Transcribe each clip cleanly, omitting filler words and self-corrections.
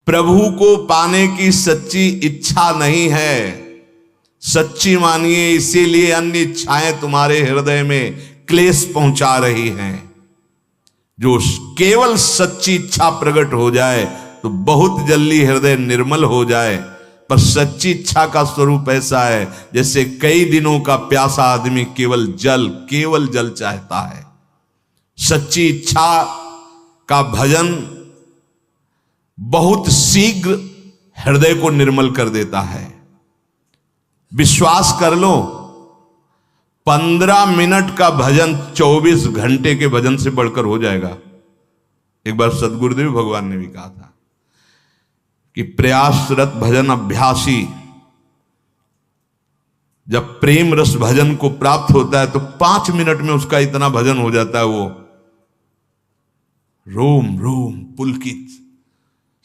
प्रभु को पाने की सच्ची इच्छा नहीं है, सच्ची मानिए, इसीलिए अन्य इच्छाएं तुम्हारे हृदय में क्लेश पहुंचा रही हैं। जो केवल सच्ची इच्छा प्रकट हो जाए तो बहुत जल्दी हृदय निर्मल हो जाए। पर सच्ची इच्छा का स्वरूप ऐसा है जैसे कई दिनों का प्यासा आदमी केवल जल चाहता है। सच्ची इच्छा का भजन बहुत शीघ्र हृदय को निर्मल कर देता है। विश्वास कर लो, 15 मिनट का भजन 24 घंटे के भजन से बढ़कर हो जाएगा। एक बार सदगुरुदेव भगवान ने भी कहा था कि प्रयासरत भजन अभ्यासी जब प्रेम रस भजन को प्राप्त होता है तो 5 मिनट में उसका इतना भजन हो जाता है, वो रोम रोम पुलकित,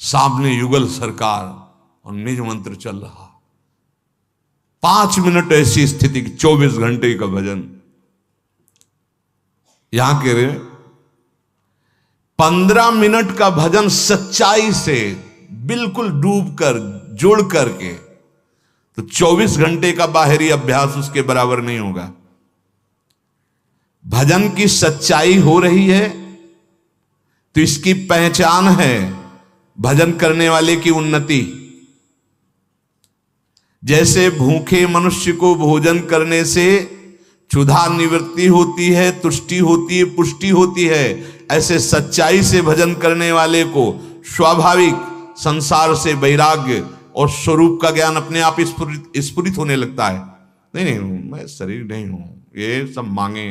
सामने युगल सरकार और निज मंत्र चल रहा। 5 मिनट ऐसी स्थिति, 24 घंटे का भजन। यहां कह रहे 15 मिनट का भजन सच्चाई से बिल्कुल डूब कर जोड़ करके, तो 24 घंटे का बाहरी अभ्यास उसके बराबर नहीं होगा। भजन की सच्चाई हो रही है तो इसकी पहचान है भजन करने वाले की उन्नति। जैसे भूखे मनुष्य को भोजन करने से क्षुधा निवृत्ति होती है, तुष्टि होती है, पुष्टि होती है, ऐसे सच्चाई से भजन करने वाले को स्वाभाविक संसार से वैराग्य और स्वरूप का ज्ञान अपने आप स्फुरित होने लगता है। नहीं मैं शरीर नहीं हूं, ये सब मांगे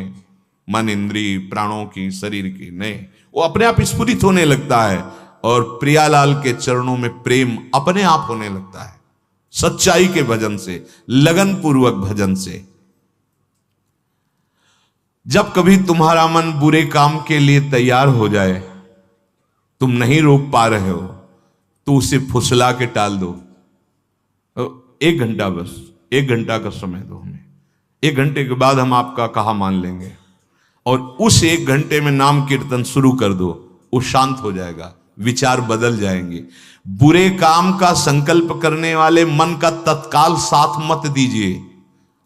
मन इंद्रिय प्राणों की, शरीर की नहीं, वो अपने आप स्फुरित होने लगता है और प्रियालाल के चरणों में प्रेम अपने आप होने लगता है। सच्चाई के भजन से, लगन पूर्वक भजन से। जब कभी तुम्हारा मन बुरे काम के लिए तैयार हो जाए, तुम नहीं रोक पा रहे हो, तो उसे फुसला के टाल दो। 1 घंटा, बस 1 घंटा का समय दो हमें। 1 घंटे के बाद हम आपका कहा मान लेंगे, और उस 1 घंटे में नाम कीर्तन शुरू कर दो। वो शांत हो जाएगा, विचार बदल जाएंगे। बुरे काम का संकल्प करने वाले मन का तत्काल साथ मत दीजिए।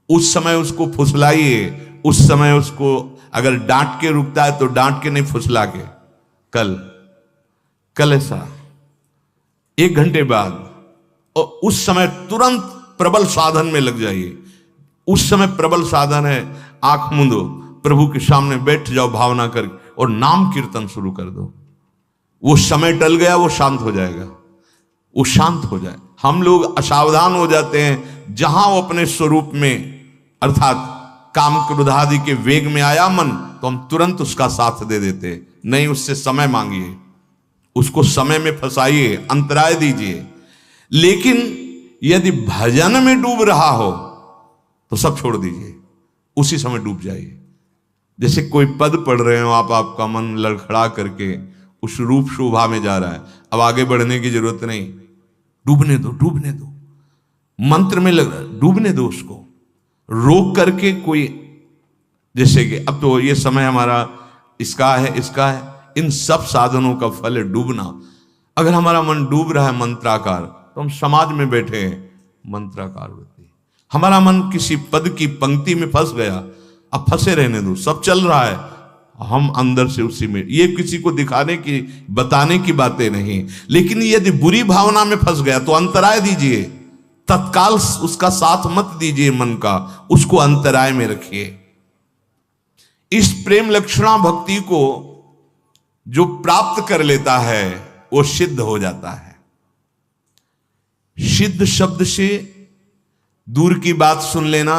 उस समय उसको फुसलाइए, उस समय उसको अगर डांट के रुकता है तो डांट के नहीं, फुसला के। कल ऐसा 1 घंटे बाद, और उस समय तुरंत प्रबल साधन में लग जाइए। उस समय प्रबल साधन है, आंख मूंदो, प्रभु के सामने बैठ जाओ भावना करके और नाम कीर्तन शुरू कर दो। वो समय टल गया, वो शांत हो जाएगा, वो शांत हो जाए। हम लोग असावधान हो जाते हैं, जहां वो अपने स्वरूप में अर्थात काम क्रोधादि के वेग में आया मन, तो हम तुरंत उसका साथ दे देते। नहीं, उससे समय मांगिए, उसको समय में फंसाइए, अंतराय दीजिए। लेकिन यदि भजन में डूब रहा हो तो सब छोड़ दीजिए, उसी समय डूब जाइए। जैसे कोई पद पढ़ रहे हो आप, आपका मन लड़खड़ा करके उस रूप शोभा में जा रहा है, अब आगे बढ़ने की जरूरत नहीं, डूबने दो, डूबने दो। मंत्र में लग रहा है, डूबने दो उसको, रोक करके। कोई जैसे कि अब तो ये समय हमारा इसका है, इन सब साधनों का फल है डूबना। अगर हमारा मन डूब रहा है मंत्राकार, तो हम समाज में बैठे हैं मंत्राकार वृत्ति। हमारा मन किसी पद की पंक्ति में फंस गया, अब फंसे रहने दो, सब चल रहा है, हम अंदर से उसी में। ये किसी को दिखाने की, बताने की बातें नहीं। लेकिन यदि बुरी भावना में फंस गया तो अंतराय दीजिए, तत्काल उसका साथ मत दीजिए मन का, उसको अंतराय में रखिए। इस प्रेम लक्षणा भक्ति को जो प्राप्त कर लेता है वो सिद्ध हो जाता है। सिद्ध शब्द से दूर की बात सुन लेना,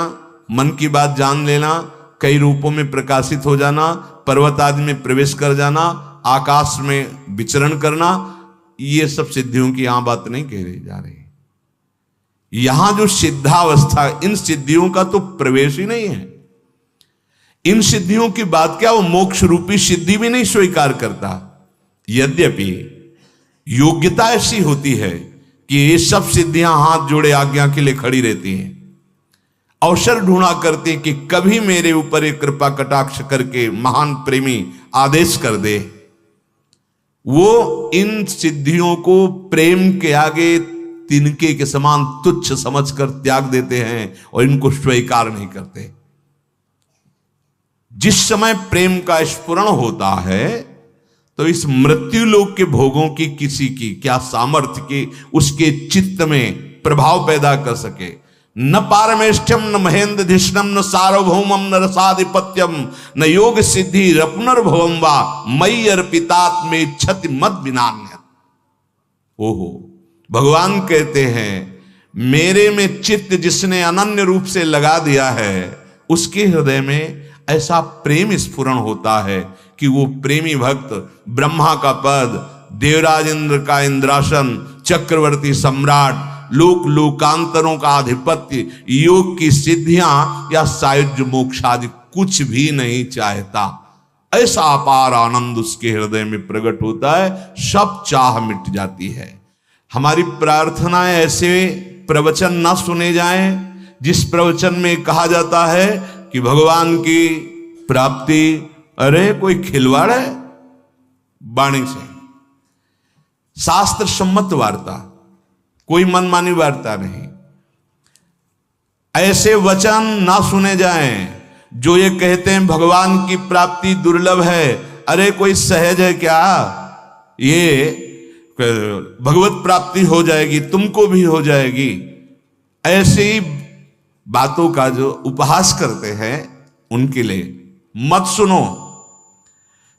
मन की बात जान लेना, कई रूपों में प्रकाशित हो जाना, पर्वत आदि में प्रवेश कर जाना, आकाश में विचरण करना, ये सब सिद्धियों की यहां बात नहीं कह रही जा रही। यहां जो सिद्धावस्था, इन सिद्धियों का तो प्रवेश ही नहीं है। इन सिद्धियों की बात क्या, वो मोक्ष रूपी सिद्धि भी नहीं स्वीकार करता। यद्यपि योग्यता ऐसी होती है कि ये सब सिद्धियां हाथ जोड़े आज्ञा के लिए खड़ी रहती हैं, अवसर ढूंढा करते कि कभी मेरे ऊपर एक कृपा कटाक्ष करके महान प्रेमी आदेश कर दे। वो इन सिद्धियों को प्रेम के आगे तिनके के समान तुच्छ समझकर त्याग देते हैं और इनको स्वीकार नहीं करते। जिस समय प्रेम का स्फुरण होता है तो इस मृत्यु लोक के भोगों की किसी की क्या सामर्थ्य की उसके चित्त में प्रभाव पैदा कर सके। न पारमेष्ठ्यम न महेंद्र धिष्णम न सार्वभौमम न रसाधिपत्यम न योग सिद्धि रपुनर्भवम वा मयि अर्पितात्मे क्षति मत विनान्य। ओहो, भगवान कहते हैं मेरे में चित्त जिसने अनन्य रूप से लगा दिया है उसके हृदय में ऐसा प्रेम स्फुरण होता है कि वो प्रेमी भक्त ब्रह्मा का पद, देवराज इंद्र का इंद्रासन, चक्रवर्ती सम्राट, लोक लोकांतरों का आधिपत्य, योग की सिद्धियां या सायुज्य मोक्ष आदि कुछ भी नहीं चाहता। ऐसा अपार आनंद उसके हृदय में प्रकट होता है, सब चाह मिट जाती है। हमारी प्रार्थनाएं ऐसे प्रवचन ना सुने जाएं जिस प्रवचन में कहा जाता है कि भगवान की प्राप्ति, अरे कोई खिलवाड़ है वाणी से। शास्त्र सम्मत वार्ता, कोई मनमानी वार्ता नहीं। ऐसे वचन ना सुने जाएं जो ये कहते हैं भगवान की प्राप्ति दुर्लभ है। अरे कोई सहज है क्या? ये भगवत प्राप्ति हो जाएगी, तुमको भी हो जाएगी। ऐसी बातों का जो उपहास करते हैं उनके लिए मत सुनो।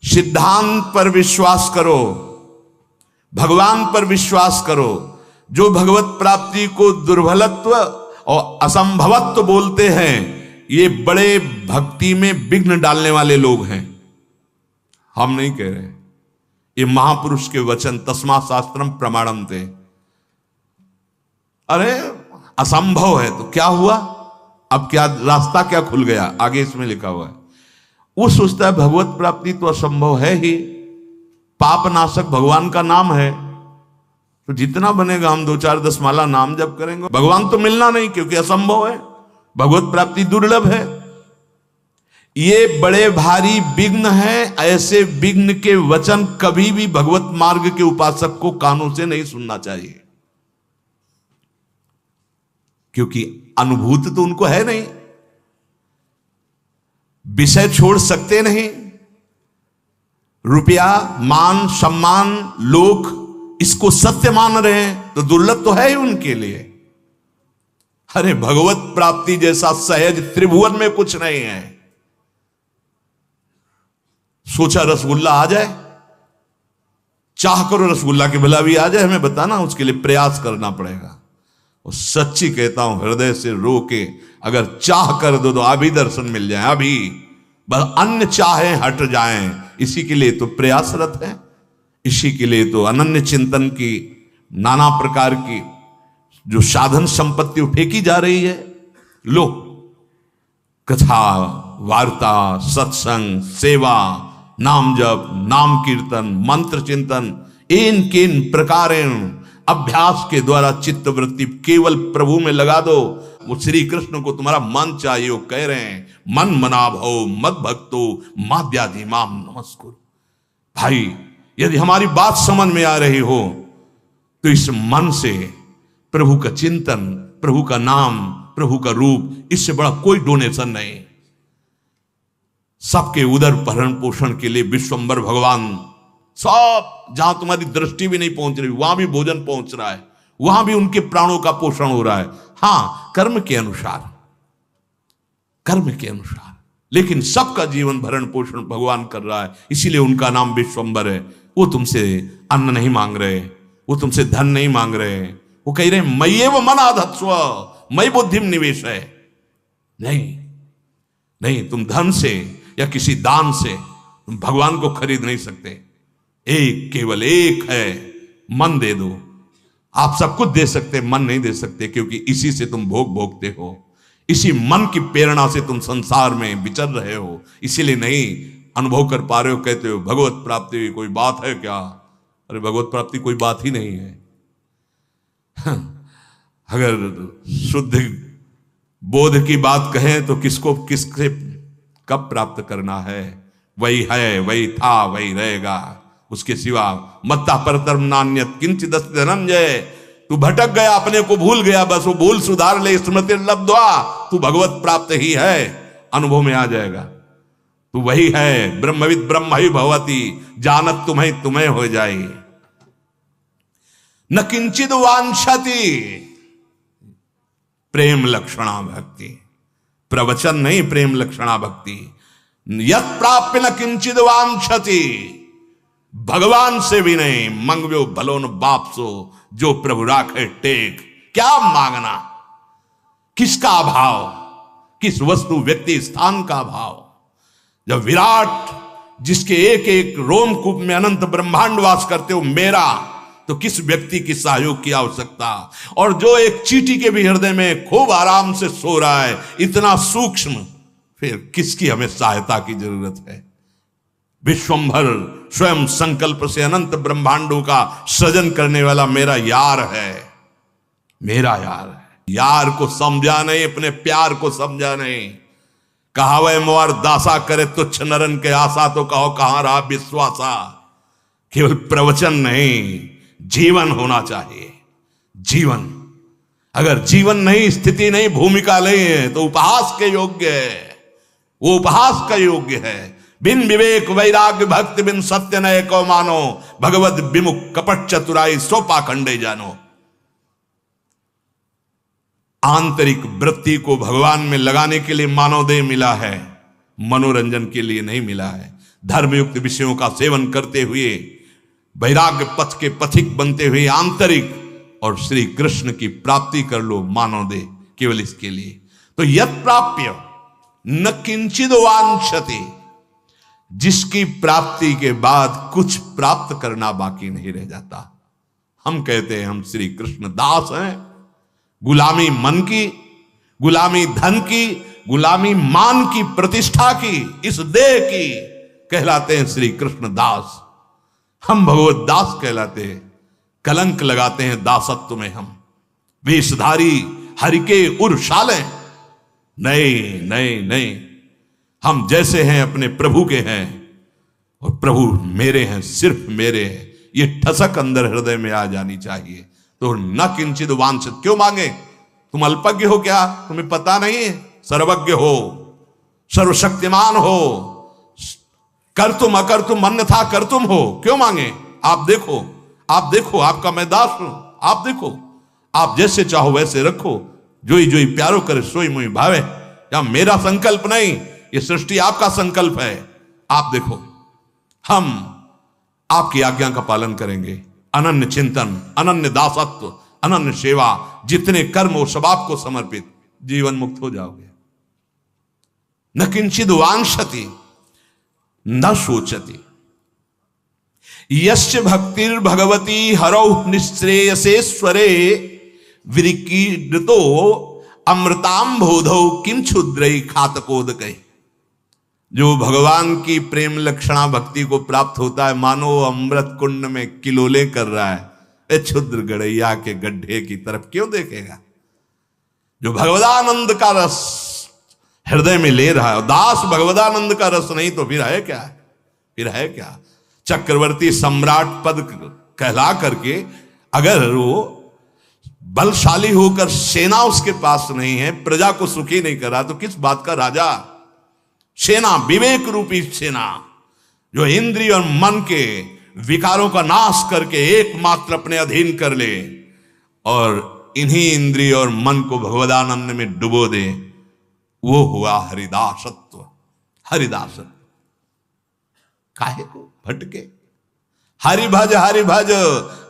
सिद्धांत पर विश्वास करो, भगवान पर विश्वास करो। जो भगवत प्राप्ति को दुर्बलत्व और असंभवत्व बोलते हैं ये बड़े भक्ति में विघ्न डालने वाले लोग हैं। हम नहीं कह रहे, ये महापुरुष के वचन, तस्मा शास्त्रम प्रमाणम थे। अरे असंभव है तो क्या हुआ, अब क्या रास्ता क्या खुल गया, आगे इसमें लिखा हुआ है। वो सोचता है भगवत प्राप्ति तो असंभव है ही, पाप नाशक भगवान का नाम है, तो जितना बनेगा हम 2-4-10 माला नाम जप करेंगे, भगवान तो मिलना नहीं क्योंकि असंभव है, भगवत प्राप्ति दुर्लभ है। ये बड़े भारी विघ्न है। ऐसे विघ्न के वचन कभी भी भगवत मार्ग के उपासक को कानों से नहीं सुनना चाहिए, क्योंकि अनुभूति तो उनको है नहीं, विषय छोड़ सकते नहीं। रुपया, मान, सम्मान, लोक इसको सत्य मान रहे हैं तो दुर्लभ तो है ही उनके लिए। अरे भगवत प्राप्ति जैसा सहज त्रिभुवन में कुछ नहीं है। सोचा रसगुल्ला आ जाए, चाह करो रसगुल्ला के भला भी आ जाए, हमें बताना, उसके लिए प्रयास करना पड़ेगा। और सच्ची कहता हूं हृदय से रो के अगर चाह कर दो तो अभी दर्शन मिल जाए, अभी बस अन्य चाहे हट जाएं। इसी के लिए तो प्रयासरत है, इसी के लिए तो अनन्य चिंतन की नाना प्रकार की जो साधन संपत्ति फेंकी जा रही है। लो, कथा, वार्ता, सत्संग, सेवा, नाम जप, नाम कीर्तन, मंत्र चिंतन, इन प्रकारेण अभ्यास के द्वारा चित्त वृत्ति केवल प्रभु में लगा दो। वो श्री कृष्ण को तुम्हारा मन चाहिए, वो कह रहे हैं मन मना भव मद भक्तो माद्याधि माम नमस्कुर। भाई यदि हमारी बात समझ में आ रही हो तो इस मन से प्रभु का चिंतन, प्रभु का नाम, प्रभु का रूप, इससे बड़ा कोई डोनेशन नहीं। सबके उदर भरण पोषण के लिए विश्वंभर भगवान, सब जहां तुम्हारी दृष्टि भी नहीं पहुंच रही वहां भी भोजन पहुंच रहा है, वहां भी उनके प्राणों का पोषण हो रहा है। हां, कर्म के अनुसार, कर्म के अनुसार, लेकिन सबका जीवन भरण पोषण भगवान कर रहा है। इसीलिए उनका नाम विश्वंभर है। वो तुमसे अन्न नहीं मांग रहे, वो तुमसे धन नहीं मांग रहे, वो कह रहे मय्येव मनाधत्स्व मयि बुद्धिम निवेश है। नहीं नहीं, तुम धन से या किसी दान से तुम भगवान को खरीद नहीं सकते। एक, केवल एक है, मन दे दो। आप सब कुछ दे सकते, मन नहीं दे सकते, क्योंकि इसी से तुम भोग भोगते हो, इसी मन की प्रेरणा से तुम संसार में विचर रहे हो, इसीलिए नहीं अनुभव कर पा रहे हो। कहते हो भगवत प्राप्ति कोई बात है क्या? अरे भगवत प्राप्ति कोई बात ही नहीं है। अगर शुद्ध बोध की बात कहें तो किसको किससे कब प्राप्त करना है? वही है, वही था, वही रहेगा, उसके सिवा मत्ता परतरम नान्यत किंचित धनंजय। तू भटक गया, अपने को भूल गया, बस वो भूल सुधार ले, स्मृति लब्ध्वा, तू भगवत प्राप्त ही है, अनुभव में आ जाएगा। तू वही है, ब्रह्मविद ब्रह्म ही भवती, जानत तुम्हें तुम्हें हो जाए। न किंचित वांछति, प्रेम लक्षणा भक्ति, प्रवचन नहीं, प्रेम लक्षणा भक्ति। यत प्राप्य न किंचित वांछति, भगवान से भी नहीं, मंगव्यो भलो न बाप सो, जो प्रभु राखे टेक। क्या मांगना, किसका अभाव, किस वस्तु व्यक्ति स्थान का अभाव। जब विराट जिसके एक एक रोमकूप में अनंत ब्रह्मांड वास करते हो मेरा, तो किस व्यक्ति की सहयोग की आवश्यकता। और जो एक चींटी के भी हृदय में खूब आराम से सो रहा है, इतना सूक्ष्म, फिर किसकी हमें सहायता की जरूरत है। विश्वंभर स्वयं संकल्प से अनंत ब्रह्मांडों का सृजन करने वाला मेरा यार है, मेरा यार है। यार को समझा नहीं, अपने प्यार को समझा नहीं। कहावे मोर दासा करे तुच्छ नरन के आशा, तो कहो कहां रहा विश्वासा। केवल प्रवचन नहीं, जीवन होना चाहिए। जीवन, अगर जीवन नहीं, स्थिति नहीं, भूमिका नहीं है, तो उपहास के योग्य है, वो उपहास का योग्य है। बिन विवेक वैराग्य भक्ति बिन सत्य नय को मानो, भगवत विमुख कपट चतुराई सो पाखंडे जानो। आंतरिक वृत्ति को भगवान में लगाने के लिए मानव देह मिला है, मनोरंजन के लिए नहीं मिला है। धर्मयुक्त विषयों का सेवन करते हुए वैराग्य पथ के पथिक बनते हुए आंतरिक और श्री कृष्ण की प्राप्ति कर लो मानव देह, केवल इसके लिए। तो यत प्राप्य न किंचित वांछति, जिसकी प्राप्ति के बाद कुछ प्राप्त करना बाकी नहीं रह जाता। हम कहते हैं हम श्री कृष्ण दास हैं। गुलामी मन की, गुलामी धन की, गुलामी मान की, प्रतिष्ठा की, इस देह की, कहलाते हैं श्री कृष्ण दास। हम भगवत दास कहलाते हैं। कलंक लगाते हैं दासत्व में हम, वेशधारी हरि के उर्शाले। नहीं नहीं नहीं, हम जैसे हैं अपने प्रभु के हैं, और प्रभु मेरे हैं, सिर्फ मेरे हैं। ये ठसक अंदर हृदय में आ जानी चाहिए। तो न किंचित वांछित, क्यों मांगे? तुम अल्पज्ञ हो क्या? तुम्हें पता नहीं है? सर्वज्ञ हो, सर्वशक्तिमान हो, कर तुम अकर तुम अन्यथा कर तुम हो, क्यों मांगे? आप देखो, आप देखो, आपका मैं दास हूं, आप देखो, आप जैसे चाहो वैसे रखो, जोई जोई प्यारो करे सोई मुई भावे। या मेरा संकल्प नहीं, ये सृष्टि आपका संकल्प है। आप देखो, हम आपकी आज्ञा का पालन करेंगे। अनन्य चिंतन, अनन्य दासत्व, अनन्य सेवा, जितने कर्म हो सब आपको समर्पित, जीवन मुक्त हो जाओगे। न किंचित वांछति न सोचति, यस्य भक्तिर् भगवती हरौ निःश्रेयसेश्वरे, विरिकीर्तो अमृताम बोधौ किम क्षुद्रै खातकोदकै। जो भगवान की प्रेम लक्षणा भक्ति को प्राप्त होता है, मानो अमृत कुंड में किलोले कर रहा है, क्षुद्र गड़ैया के गड्ढे की तरफ क्यों देखेगा? जो भगवदानंद का रस हृदय में ले रहा है, दास भगवदानंद का रस नहीं तो फिर है क्या? फिर है क्या? चक्रवर्ती सम्राट पद कहला करके अगर वो बलशाली होकर सेना उसके पास नहीं है, प्रजा को सुखी नहीं करा, तो किस बात का राजा? सेना, विवेक रूपी सेना, जो इंद्रिय और मन के विकारों का नाश करके एकमात्र अपने अधीन कर ले और इन्हीं इंद्रिय और मन को भगवदानंद में डुबो दे, वो हुआ हरिदासत्व। हरिदासत्व काहे को भटके? हरि भज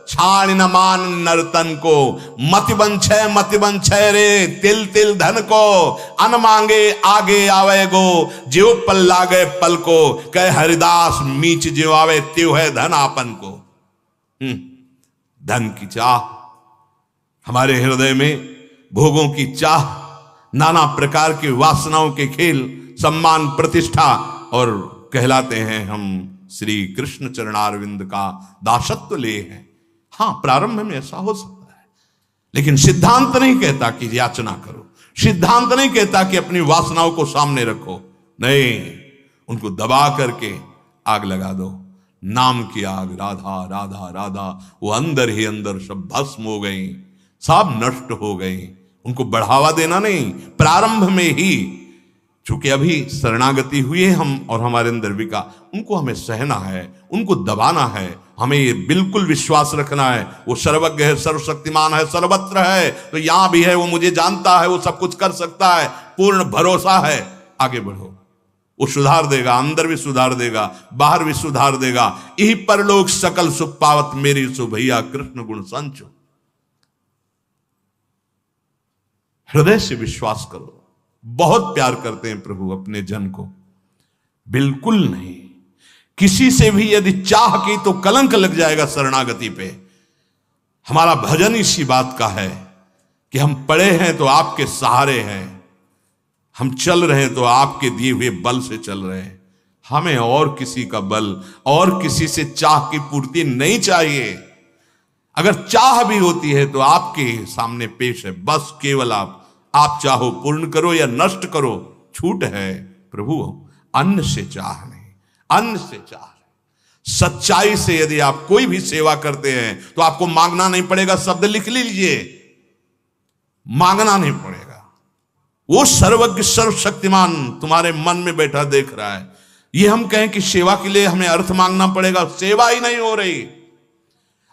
छाण न मान नर्तन को, मति बंछय रे तिल तिल धन को, अन मांगे आगे आवे गो, जियो पल लागे पल को, कह हरिदास मीच जियो आवे त्यो है धन आपन को। धन की चाह, हमारे हृदय में भोगों की चाह, नाना प्रकार की वासनाओं के खेल, सम्मान प्रतिष्ठा, और कहलाते हैं हम श्री कृष्ण चरणारविंद का दासत्व ले हैं। हाँ, प्रारंभ में ऐसा हो सकता है, लेकिन सिद्धांत नहीं कहता कि याचना करो, सिद्धांत नहीं कहता कि अपनी वासनाओं को सामने रखो। नहीं, उनको दबा करके आग लगा दो, नाम की आग, राधा राधा राधा, वो अंदर ही अंदर सब भस्म हो गई, सब नष्ट हो गई। उनको बढ़ावा देना नहीं, प्रारंभ में ही, चूंकि अभी शरणागति हुई है हम और हमारे अंदर विका, उनको हमें सहना है, उनको दबाना है। हमें ये बिल्कुल विश्वास रखना है, वो सर्वज्ञ है, सर्वशक्तिमान है, सर्वत्र है, तो यहां भी है, वो मुझे जानता है, वो सब कुछ कर सकता है, पूर्ण भरोसा है। आगे बढ़ो, वो सुधार देगा, अंदर भी सुधार देगा, बाहर भी सुधार देगा। यही परलोक सकल सुख पावत मेरी सो भैया कृष्ण गुण संचो। हृदय से विश्वास करो। बहुत प्यार करते हैं प्रभु अपने जन को, बिल्कुल नहीं। किसी से भी यदि चाह की तो कलंक लग जाएगा शरणागति पे। हमारा भजन इसी बात का है कि हम पड़े हैं तो आपके सहारे हैं, हम चल रहे हैं तो आपके दिए हुए बल से चल रहे हैं। हमें और किसी का बल और किसी से चाह की पूर्ति नहीं चाहिए। अगर चाह भी होती है तो आपके सामने पेश है, बस केवल आप चाहो पूर्ण करो या नष्ट करो, छूट है प्रभु। अन्न से चाह नहीं, अन्न से चाह नहीं। सच्चाई से यदि आप कोई भी सेवा करते हैं तो आपको मांगना नहीं पड़ेगा। शब्द लिख लीजिए, मांगना नहीं पड़ेगा। वो सर्वज्ञ सर्वशक्तिमान तुम्हारे मन में बैठा देख रहा है। ये हम कहें कि सेवा के लिए हमें अर्थ मांगना पड़ेगा, सेवा ही नहीं हो रही।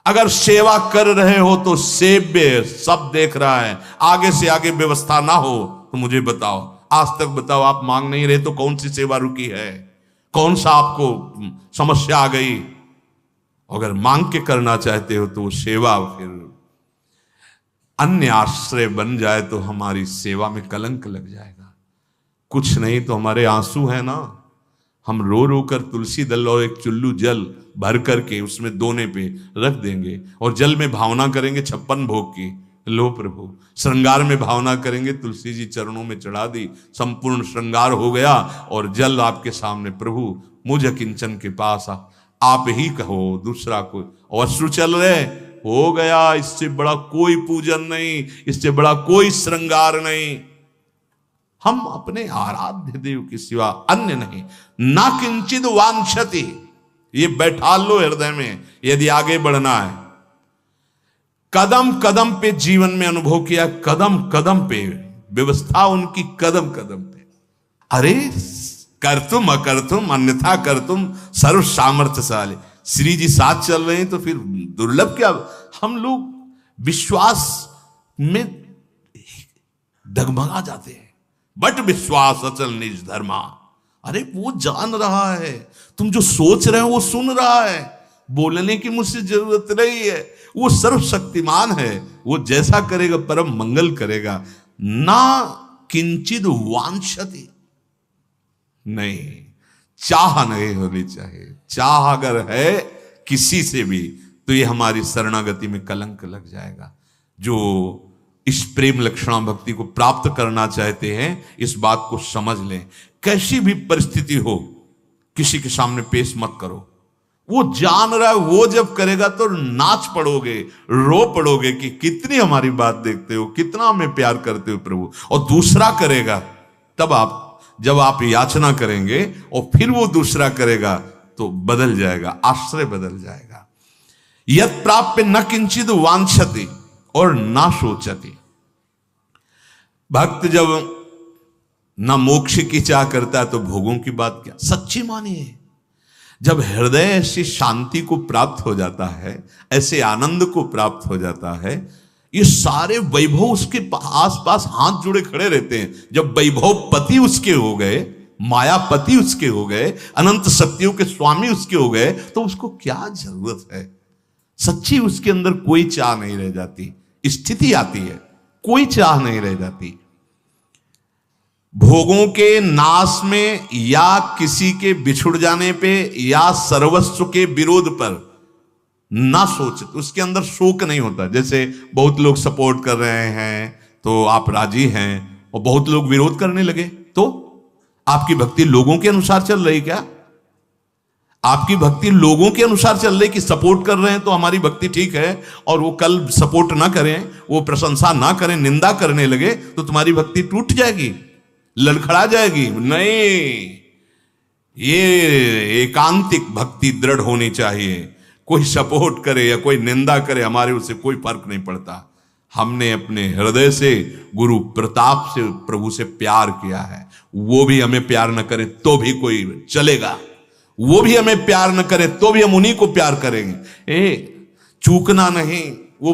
अगर सेवा कर रहे हो तो सेव्य सब देख रहा है, आगे से आगे व्यवस्था ना हो तो मुझे बताओ, आज तक बताओ, आप मांग नहीं रहे तो कौन सी सेवा रुकी है, कौन सा आपको समस्या आ गई? अगर मांग के करना चाहते हो तो सेवा फिर अन्य आश्रय बन जाए तो हमारी सेवा में कलंक लग जाएगा। कुछ नहीं तो हमारे आंसू है ना, हम रो रो कर तुलसी दल और एक चुल्लू जल भर करके उसमें दोने पे रख देंगे और जल में भावना करेंगे 56 भोग की। लो प्रभु, श्रृंगार में भावना करेंगे, तुलसी जी चरणों में चढ़ा दी, संपूर्ण श्रृंगार हो गया और जल आपके सामने। प्रभु मुझ किंचन के पास आप ही कहो, दूसरा कोई। और अश्रु चल रहे, हो गया, इससे बड़ा कोई पूजन नहीं, इससे बड़ा कोई श्रृंगार नहीं। हम अपने आराध्य देव के सिवा अन्य नहीं। ना किंचित वांछति, ये बैठा लो हृदय में यदि आगे बढ़ना है। कदम कदम पे जीवन में अनुभव किया, कदम कदम पे व्यवस्था उनकी, कदम कदम पे। अरे कर तुम अकर तुम अन्यथा कर तुम सर्व सामर्थ्यशाली। श्री जी साथ चल रहे हैं तो फिर दुर्लभ क्या? हम लोग विश्वास में डगमगा जाते हैं। बट विश्वास अचल निज धर्मा। अरे वो जान रहा है, तुम जो सोच रहे हो वो सुन रहा है, बोलने की मुझसे जरूरत नहीं है। वो सर्वशक्तिमान है, वो जैसा करेगा परम मंगल करेगा। ना किंचित वांछति, नहीं, चाह नहीं होनी चाहिए। चाह अगर है किसी से भी तो ये हमारी शरणागति में कलंक लग जाएगा। जो इस प्रेम लक्षणा भक्ति को प्राप्त करना चाहते हैं, इस बात को समझ लें। कैसी भी परिस्थिति हो, किसी के सामने पेश मत करो। वो जान रहा है, वो जब करेगा तो नाच पड़ोगे, रो पड़ोगे कि कितनी हमारी बात देखते हो, कितना हमें प्यार करते हो प्रभु। और दूसरा करेगा, तब आप जब आप याचना करेंगे और फिर वो दूसरा करेगा तो बदल जाएगा, आश्रय बदल जाएगा। यत् प्राप्य न किंचित वांछति और ना सोचती। भक्त जब न मोक्ष की चाह करता है तो भोगों की बात क्या। सच्ची मानिए, जब हृदय ऐसी शांति को प्राप्त हो जाता है, ऐसे आनंद को प्राप्त हो जाता है, ये सारे वैभव उसके आसपास हाथ जुड़े खड़े रहते हैं। जब वैभव पति उसके हो गए, मायापति उसके हो गए, अनंत शक्तियों के स्वामी उसके हो गए, तो उसको क्या जरूरत है। सच्ची उसके अंदर कोई चाह नहीं रह जाती। स्थिति आती है, कोई चाह नहीं रह जाती। भोगों के नाश में या किसी के बिछुड़ जाने पे या सर्वस्व के विरोध पर ना सोच, उसके अंदर शोक नहीं होता। जैसे बहुत लोग सपोर्ट कर रहे हैं तो आप राजी हैं, और बहुत लोग विरोध करने लगे तो आपकी भक्ति लोगों के अनुसार चल रही क्या? आपकी भक्ति लोगों के अनुसार चल रही कि सपोर्ट कर रहे हैं तो हमारी भक्ति ठीक है, और वो कल सपोर्ट ना करें, वो प्रशंसा ना करें, निंदा करने लगे तो तुम्हारी भक्ति टूट जाएगी, लड़खड़ा जाएगी? नहीं, ये एकांतिक भक्ति दृढ़ होनी चाहिए। कोई सपोर्ट करे या कोई निंदा करे, हमारे उससे कोई फर्क नहीं पड़ता। हमने अपने हृदय से गुरु प्रताप से प्रभु से प्यार किया है। वो भी हमें प्यार न करे तो भी कोई चलेगा, वो भी हमें प्यार न करे तो भी हम उन्हीं को प्यार करेंगे। चूकना नहीं। वो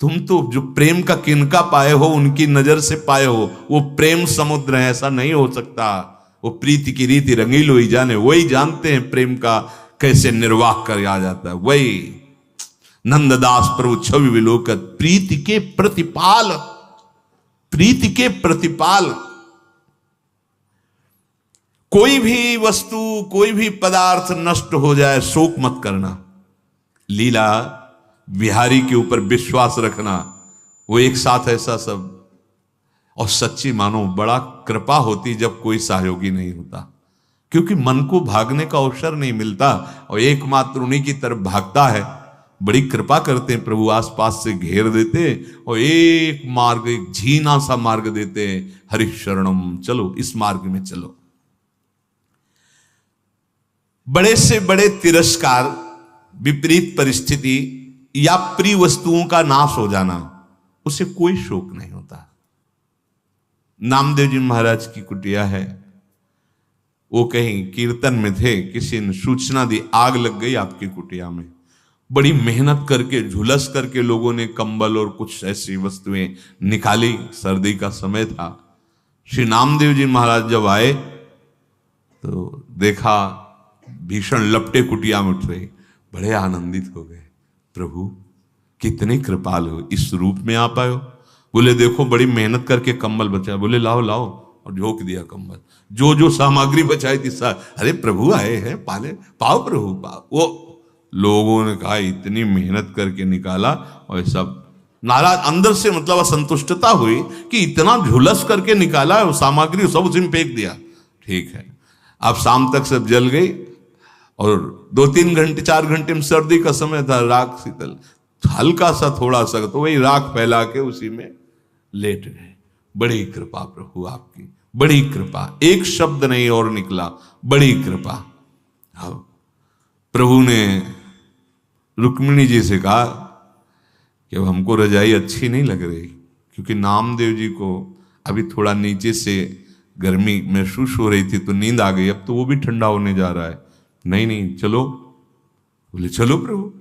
तुम तो जो प्रेम का किनका पाए हो, उनकी नजर से पाए हो, वो प्रेम समुद्र है, ऐसा नहीं हो सकता। वो प्रीति की रीति रंगीलो ही जाने, वही जानते हैं प्रेम का कैसे निर्वाह किया जाता है। वही नंददास प्रभु छवि विलोकत, प्रीति के प्रतिपाल, प्रीति के प्रतिपाल। कोई भी वस्तु, कोई भी पदार्थ नष्ट हो जाए, शोक मत करना। लीला बिहारी के ऊपर विश्वास रखना, वो एक साथ ऐसा सब। और सच्ची मानो बड़ा कृपा होती जब कोई सहयोगी नहीं होता, क्योंकि मन को भागने का अवसर नहीं मिलता और एकमात्र उन्हीं की तरफ भागता है। बड़ी कृपा करते हैं प्रभु, आसपास से घेर देते और एक मार्ग, एक झीना सा मार्ग देते हैं। हरि शरणम, चलो इस मार्ग में चलो। बड़े से बड़े तिरस्कार, विपरीत परिस्थिति या प्रिय वस्तुओं का नाश हो जाना, उसे कोई शोक नहीं होता। नामदेव जी महाराज की कुटिया है, वो कहीं कीर्तन में थे, किसी ने सूचना दी आग लग गई आपकी कुटिया में। बड़ी मेहनत करके, झुलस करके लोगों ने कंबल और कुछ ऐसी वस्तुएं निकाली। सर्दी का समय था। श्री नामदेव जी महाराज जब आए तो देखा भीषण लपटे कुटिया में उठ रहे। बड़े आनंदित हो गए, प्रभु कितने कृपाल हो, इस रूप में आप आए हो। बोले देखो बड़ी मेहनत करके कंबल बचाया। बोले लाओ लाओ, और झोंक दिया कंबल। जो जो सामग्री बचाई थी अरे प्रभु आए हैं, पाले पाओ प्रभु पाओ। वो लोगों ने कहा इतनी मेहनत करके निकाला, और सब नाराज अंदर से, मतलब असंतुष्टता हुई कि इतना झुलस करके निकाला है सामग्री, सब उसी में फेंक दिया। ठीक है, अब शाम तक सब जल गई और 2-3 घंटे 4 घंटे में सर्दी का समय था, राख शीतल, हल्का सा थोड़ा सा तो वही राख फैला के उसी में लेट गए। बड़ी कृपा प्रभु आपकी, बड़ी कृपा, एक शब्द नहीं और निकला, बड़ी कृपा। हाँ, प्रभु ने रुक्मिणी जी से कहा कि अब हमको रजाई अच्छी नहीं लग रही, क्योंकि नामदेव जी को अभी थोड़ा नीचे से गर्मी महसूस हो रही थी तो नींद आ गई, अब तो वो भी ठंडा होने जा रहा है। नहीं नहीं चलो। बोले चलो प्रभु,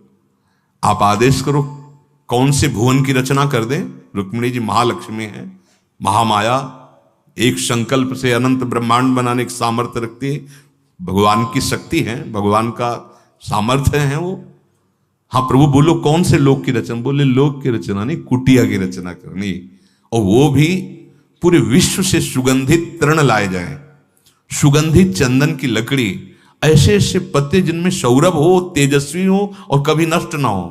आप आदेश करो कौन से भुवन की रचना कर दें। रुक्मिणी जी महालक्ष्मी है, महामाया, एक संकल्प से अनंत ब्रह्मांड बनाने की सामर्थ्य रखती है, भगवान की शक्ति है, भगवान का सामर्थ्य है वो। हाँ प्रभु बोलो कौन से लोक की रचना। बोले लोक की रचना नहीं, कुटिया की रचना करनी, और वो भी पूरे विश्व से सुगंधित तृण लाए जाए, सुगंधित चंदन की लकड़ी, ऐसे ऐसे पत्ते जिनमें सौरभ हो, तेजस्वी हो और कभी नष्ट ना हो।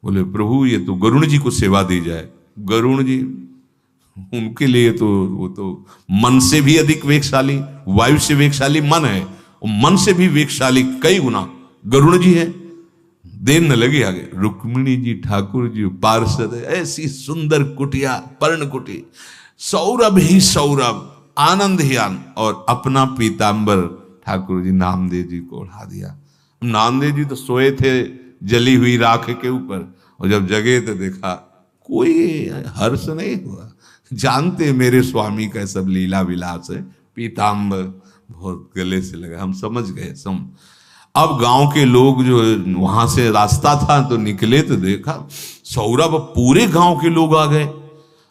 बोले प्रभु ये तो गरुण जी को सेवा दी जाए। गरुण जी, उनके लिए तो वो तो मन से भी अधिक वेगशाली, वायु से वेगशाली मन है, और मन से भी वेगशाली कई गुना गरुण जी है। देर न लगे आगे, रुक्मिणी जी ठाकुर जी पार्षद, ऐसी सुंदर कुटिया, पर्ण कुटी, सौरभ ही सौरभ, आनंद ही आनंद, और अपना पीतांबर ठाकुर जी नामदेव जी को उड़ा दिया। नामदेव जी तो सोए थे जली हुई राख के ऊपर, और जब जगे तो देखा कोई हर्ष नहीं हुआ। जानते मेरे स्वामी का सब लीला विलास है, पीतांबर बहुत गले से लगा, हम समझ गए। अब गांव के लोग जो वहां से रास्ता था तो निकले तो देखा सौरभ, पूरे गांव के लोग आ गए।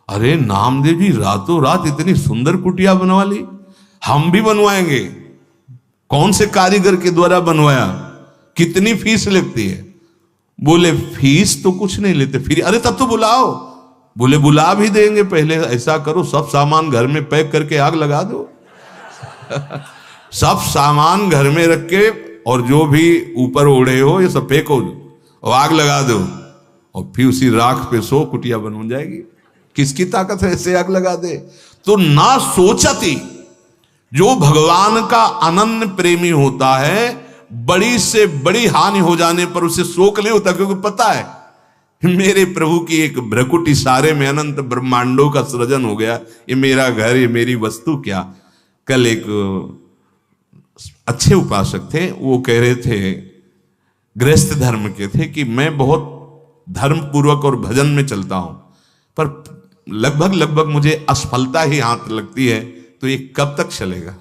अरे नामदेव जी रातों रात इतनी सुंदर कुटिया बनवा ली, हम भी बनवाएंगे। कौन से कारीगर के द्वारा बनवाया, कितनी फीस लगती है। बोले फीस तो कुछ नहीं लेते, फिर अरे तब तो बुलाओ। बोले बुला भी देंगे, पहले ऐसा करो सब सामान घर में पैक करके आग लगा दो। सब सामान घर में रख के और जो भी ऊपर ओढ़े हो ये सब फेंको और आग लगा दो, और फिर उसी राख पे सो कुटिया बन जाएगी। किसकी ताकत है ऐसे आग लगा दे। तो ना सोचती, जो भगवान का अनन्य प्रेमी होता है, बड़ी से बड़ी हानि हो जाने पर उसे शोक नहीं होता, क्योंकि पता है मेरे प्रभु की एक भ्रकुटी सारे में अनंत ब्रह्मांडों का सृजन हो गया, ये मेरा घर, ये मेरी वस्तु क्या। कल एक अच्छे उपासक थे, वो कह रहे थे, गृहस्थ धर्म के थे, कि मैं बहुत धर्म पूर्वक और भजन में चलता हूं, पर लगभग मुझे असफलता ही हाथ लगती है, तो ये कब तक चलेगा।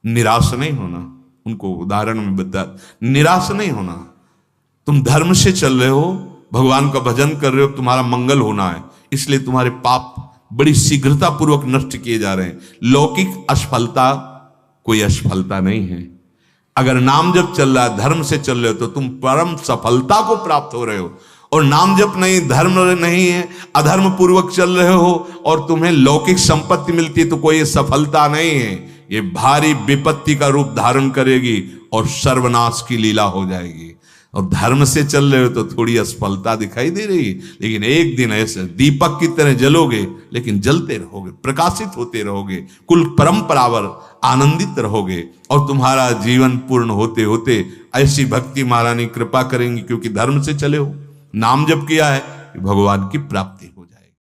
निराश नहीं होना, उनको उदाहरण में बता, निराश नहीं होना। तुम धर्म से चल रहे हो, भगवान का भजन कर रहे हो, तुम्हारा मंगल होना है, इसलिए तुम्हारे पाप बड़ी शीघ्रता पूर्वक नष्ट किए जा रहे हैं। लौकिक असफलता कोई असफलता नहीं है। अगर नाम जप चल रहा है, धर्म से चल रहे हो, तो तुम परम सफलता को प्राप्त हो रहे हो। और नाम जप नहीं, धर्म नहीं है, अधर्म पूर्वक चल रहे हो और तुम्हें लौकिक संपत्ति मिलती है, तो कोई सफलता नहीं है। ये भारी विपत्ति का रूप धारण करेगी और सर्वनाश की लीला हो जाएगी। और धर्म से चल रहे हो तो थोड़ी असफलता दिखाई दे रही है, लेकिन एक दिन ऐसे दीपक की तरह जलोगे, लेकिन जलते रहोगे, प्रकाशित होते रहोगे, कुल परंपरावर आनंदित रहोगे, और तुम्हारा जीवन पूर्ण होते होते ऐसी भक्ति महारानी कृपा करेंगी, क्योंकि धर्म से चले हो, नाम जप किया है, भगवान की प्राप्ति